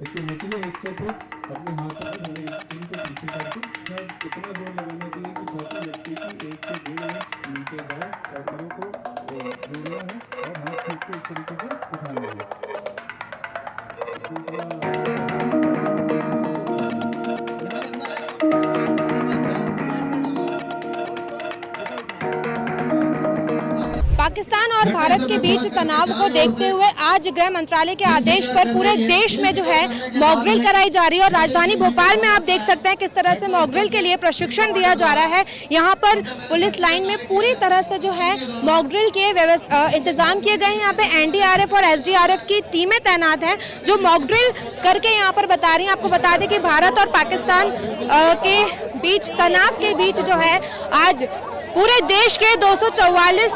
इसके निचले हिस्से पे अपने हाथों को हमें इनको पीछे करके इतना जोर लगाना चाहिए कि छाती व्यक्ति की 1 से 1.5 इंच नीचे जाए और पैरों को जोड़ना है और हाथ खींच के इस तरीके से उठाना है। पाकिस्तान और भारत के बीच तनाव को देखते हुए आज गृह मंत्रालय के आदेश पर पूरे देश में जो है मॉक ड्रिल कराई जा रही है और राजधानी भोपाल में आप देख सकते हैं किस तरह से मॉक ड्रिल के लिए प्रशिक्षण दिया जा रहा है। यहाँ पर पुलिस लाइन में पूरी तरह से जो है मॉक ड्रिल के इंतजाम किए गए हैं। यहाँ पे एनडीआरएफ और एसडीआरएफ की टीमें तैनात हैं जो मॉक ड्रिल करके यहाँ पर बता रही हैं। आपको बता दें कि भारत और पाकिस्तान के बीच तनाव के बीच जो है आज पूरे देश के 244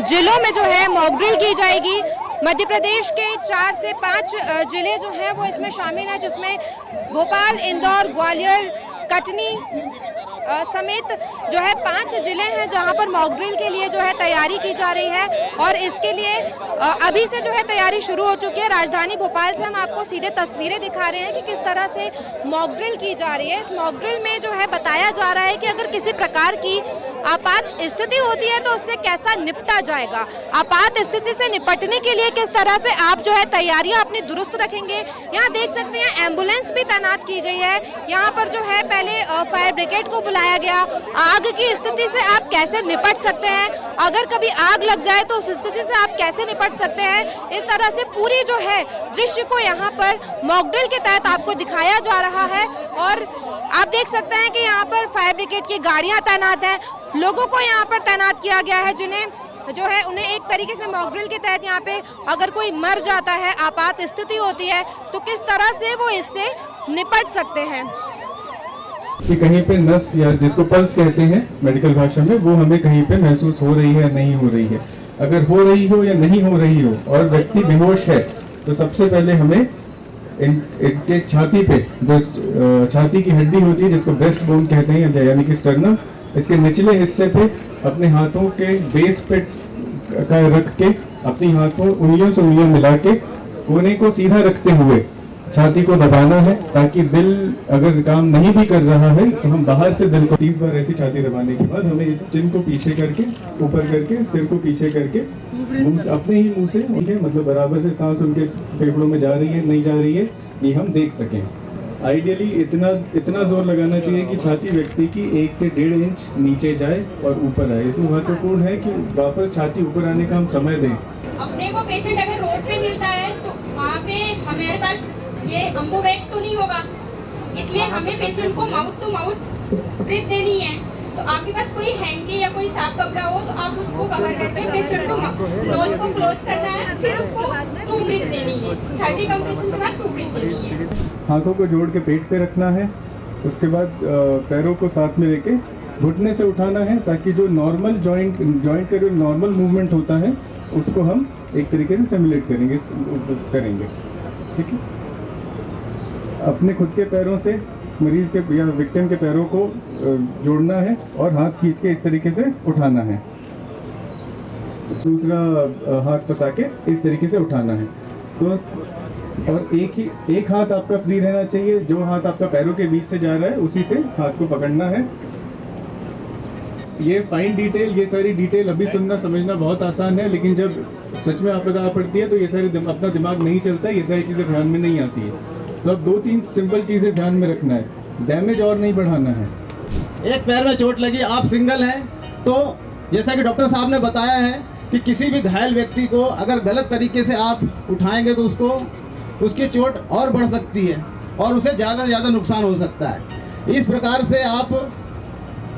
जिलों में जो है मॉक ड्रिल की जाएगी। मध्य प्रदेश के 4 से 5 जिले जो हैं वो इसमें शामिल हैं, जिसमें भोपाल, इंदौर, ग्वालियर, कटनी समेत जो है 5 जिले हैं जहां पर मॉक ड्रिल के लिए जो है तैयारी की जा रही है और इसके लिए अभी से जो है तैयारी शुरू हो चुकी है। राजधानी भोपाल से हम आपको सीधे तस्वीरें दिखा रहे हैं कि किस तरह से मॉक ड्रिल की जा रही है। इस मॉक ड्रिल में जो है बताया जा रहा है कि अगर किसी प्रकार की आपात स्थिति होती है तो उससे कैसा निपटा जाएगा। आपात स्थिति से निपटने के लिए किस तरह से आप जो है तैयारियां अपनी दुरुस्त रखेंगे। यहाँ देख सकते हैं एम्बुलेंस भी तैनात की गई है। यहाँ पर जो है पहले फायर ब्रिगेड को बुलाया गया। आग की स्थिति से आप कैसे निपट सकते हैं, अगर कभी आग लग जाए तो उस स्थिति से आप कैसे निपट सकते हैं, इस तरह से पूरी जो है दृश्य को यहाँ पर मॉक ड्रिल के तहत आपको दिखाया जा रहा है। और आप देख सकते हैं कि यहाँ पर फायर ब्रिगेड की गाड़ियां तैनात हैं, लोगों को यहाँ पर तैनात किया गया है जिन्हें जो है उन्हें एक तरीके से मॉक ड्रिल के तहत यहाँ पे अगर कोई मर जाता है, आपात स्थिति होती है तो किस तरह से वो इससे निपट सकते हैं। कि कहीं पे नस या जिसको पल्स कहते हैं मेडिकल भाषा में, वो हमें कहीं पे महसूस हो रही है या नहीं हो रही है। अगर हो रही हो या नहीं हो रही हो और व्यक्ति बेहोश है तो सबसे पहले हमें इनके छाती पे जो छाती की हड्डी होती है जिसको ब्रेस्ट बोन कहते हैं यानी कि स्टर्नम, इसके निचले हिस्से पे अपने हाथों के बेस पे रख के अपनी हाथों उंगलियों से उंगलियां मिला के कोने को सीधा रखते हुए छाती को दबाना है, ताकि दिल अगर काम नहीं भी कर रहा है तो हम बाहर से दिल को 30 बार ऐसी छाती दबाने के बाद हमें चिन को पीछे करके ऊपर करके सिर को पीछे करके मुंह अपने ही मुंह से मतलब बराबर से सांस उनके फेफड़ों में जा रही है नहीं जा रही है ये हम देख सकें। आइडियली इतना जोर लगाना चाहिए कि छाती व्यक्ति की 1 से 1.5 इंच नीचे जाए और ऊपर आए। इसमें महत्वपूर्ण है कि वापस छाती ऊपर आने का हम समय दें। अपने को पेशेंट अगर रोड पे मिलता है तो वहाँ पे हमारे पास ये अम्बुवेट तो नहीं होगा, इसलिए हमें पेशेंट को माउथ टू माउथ ब्रीथ देनी है। तो आपके पास कोई हैंकी या कोई साफ कपड़ा हो तो आप उसको कवर करके पेशेंट को नोज को क्लोज करना है, फिर उसको 2 ब्रीथ देनी है। 30 कंप्रेशन के बाद 2 ब्रीथ देनी है। हाथों को जोड़ के पेट पे रखना है, उसके बाद पैरों को साथ में लेके घुटने से उठाना है, ताकि जो नॉर्मल जॉइंट का जो नॉर्मल मूवमेंट होता है उसको हम एक तरीके से सिमुलेट करेंगे। ठीक है। अपने खुद के पैरों से मरीज के या विक्टिम के पैरों को जोड़ना है और हाथ खींच के इस तरीके से उठाना है। दूसरा हाथ फंसा के इस तरीके से उठाना है। तो और एक हाथ आपका फ्री रहना चाहिए, जो हाथ आपका पैरों के बीच से जा रहा है उसी से हाथ को पकड़ना है। ये फाइन डिटेल, ये सारी डिटेल अभी सुनना समझना बहुत आसान है, लेकिन जब सच में आपदा पड़ती है तो ये सारी अपना दिमाग नहीं चलता, ये सारी चीज़ें ध्यान में नहीं आती है। तो अब 2-3 सिंपल चीज़ें ध्यान में रखना है, डैमेज और नहीं बढ़ाना है। एक पैर में चोट लगी, आप सिंगल हैं, तो जैसा कि डॉक्टर साहब ने बताया है कि किसी भी घायल व्यक्ति को अगर गलत तरीके से आप उठाएंगे तो उसकी चोट और बढ़ सकती है और उसे ज़्यादा से ज़्यादा नुकसान हो सकता है। इस प्रकार से आप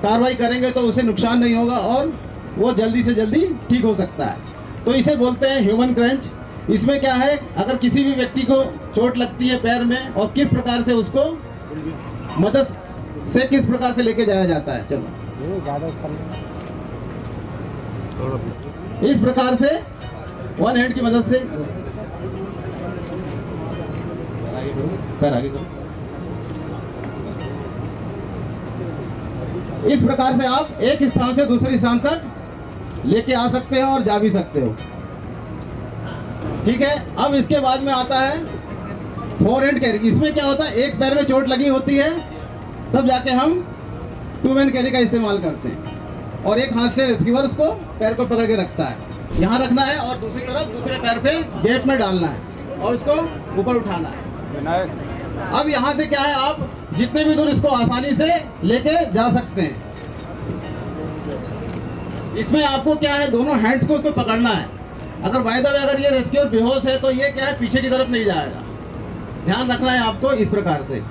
कार्रवाई करेंगे तो उसे नुकसान नहीं होगा और वो जल्दी से जल्दी ठीक हो सकता है। तो इसे बोलते हैं ह्यूमन क्रंच। इसमें क्या है, अगर किसी भी व्यक्ति को चोट लगती है पैर में और किस प्रकार से उसको मदद से किस प्रकार से लेके जाया जाता है। चलो इस प्रकार से 1 हैंड की मदद से पैर आगे करो। इस प्रकार से आप एक स्थान से दूसरे स्थान तक लेके आ सकते हो और जा भी सकते हो। ठीक है। अब इसके बाद में आता है फोर हैंड कैरी, इसमें क्या होता है, एक पैर में चोट लगी होती है तब जाके हम टू हैंड कैरी का इस्तेमाल करते हैं, और एक हाथ से रेस्क्यूअर उसको पैर को पकड़ के रखता है, यहाँ रखना है और दूसरी तरफ दूसरे पैर पे गैप में डालना है और उसको ऊपर उठाना है। अब यहाँ से क्या है, आप जितने भी दूर इसको आसानी से लेके जा सकते हैं। इसमें आपको क्या है, दोनों हैंड्स को उसको पकड़ना है। अगर बाय द वे अगर ये रेस्क्यूअर बेहोश है तो ये क्या है, पीछे की तरफ नहीं जाएगा, ध्यान रखना है आपको इस प्रकार से।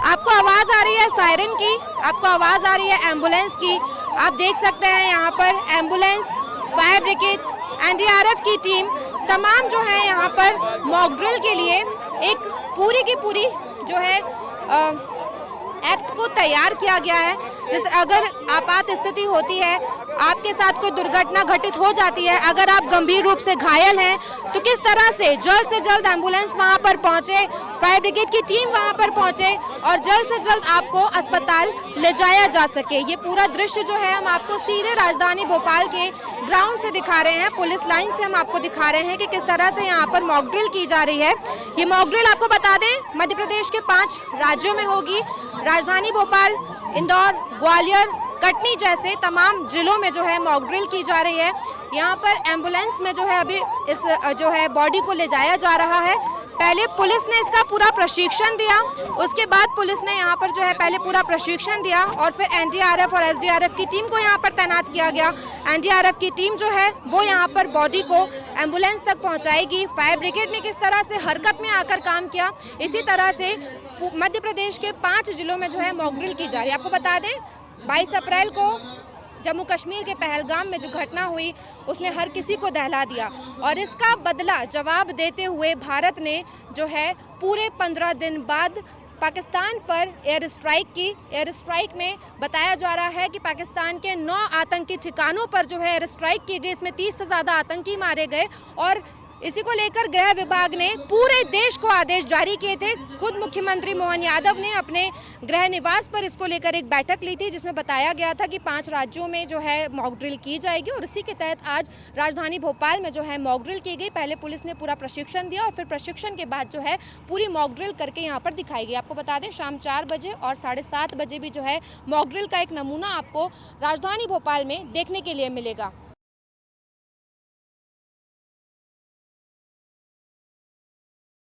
आपको आवाज आ रही है सायरन की, आपको आवाज आ रही है एम्बुलेंस की। आप देख सकते हैं यहाँ पर एम्बुलेंस, फायर ब्रिगेड, एनडीआरएफ की टीम तमाम जो है यहाँ पर मॉक ड्रिल के लिए एक पूरी की पूरी जो है एक्ट को तैयार किया गया है। जिस अगर आपात स्थिति होती है, आपके साथ कोई दुर्घटना घटित हो जाती है, अगर आप गंभीर रूप से घायल हैं, तो किस तरह से जल्द एम्बुलेंस वहां पर पहुंचे, फायर ब्रिगेड की टीम वहां पर पहुंचे और जल्द से जल्द आपको अस्पताल ले जाया जा सके। ये पूरा दृश्य जो है हम आपको सीधे राजधानी भोपाल के ग्राउंड से दिखा रहे हैं, पुलिस लाइन से हम आपको दिखा रहे हैं कि किस तरह से यहाँ पर मॉक ड्रिल की जा रही है। ये मॉक ड्रिल आपको बता दें मध्य प्रदेश के 5 राज्यों में होगी। राजधानी भोपाल, इंदौर, ग्वालियर, कटनी जैसे तमाम जिलों में जो है मॉक ड्रिल की जा रही है। यहाँ पर एम्बुलेंस में जो है अभी इस जो है बॉडी को ले जाया जा रहा है। पहले पुलिस ने इसका पूरा प्रशिक्षण दिया, उसके बाद पुलिस ने यहाँ पर जो है पहले पूरा प्रशिक्षण दिया और फिर एनडीआरएफ और एसडीआरएफ की टीम को यहाँ पर तैनात किया गया। एनडीआरएफ की टीम जो है वो यहाँ पर बॉडी को एम्बुलेंस तक पहुँचाएगी। फायर ब्रिगेड ने किस तरह से हरकत में आकर काम किया, इसी तरह से मध्य प्रदेश के 5 जिलों में जो है मॉक ड्रिल की जा रही है। आपको बता दें 22 अप्रैल को जम्मू कश्मीर के पहलगाम में जो घटना हुई उसने हर किसी को दहला दिया और इसका बदला जवाब देते हुए भारत ने जो है पूरे 15 दिन बाद पाकिस्तान पर एयर स्ट्राइक की। एयर स्ट्राइक में बताया जा रहा है कि पाकिस्तान के 9 आतंकी ठिकानों पर जो है एयर स्ट्राइक की गई। इसमें 30 से ज़्यादा आतंकी मारे गए और इसी को लेकर गृह विभाग ने पूरे देश को आदेश जारी किए थे। खुद मुख्यमंत्री मोहन यादव ने अपने गृह निवास पर इसको लेकर एक बैठक ली थी जिसमें बताया गया था कि 5 राज्यों में जो है मॉक ड्रिल की जाएगी और इसी के तहत आज राजधानी भोपाल में जो है मॉक ड्रिल की गई। पहले पुलिस ने पूरा प्रशिक्षण दिया और फिर प्रशिक्षण के बाद जो है पूरी मॉक ड्रिल करके यहाँ पर दिखाई गई। आपको बता दें शाम 4 बजे और 7:30 बजे भी जो है मॉक ड्रिल का एक नमूना आपको राजधानी भोपाल में देखने के लिए मिलेगा।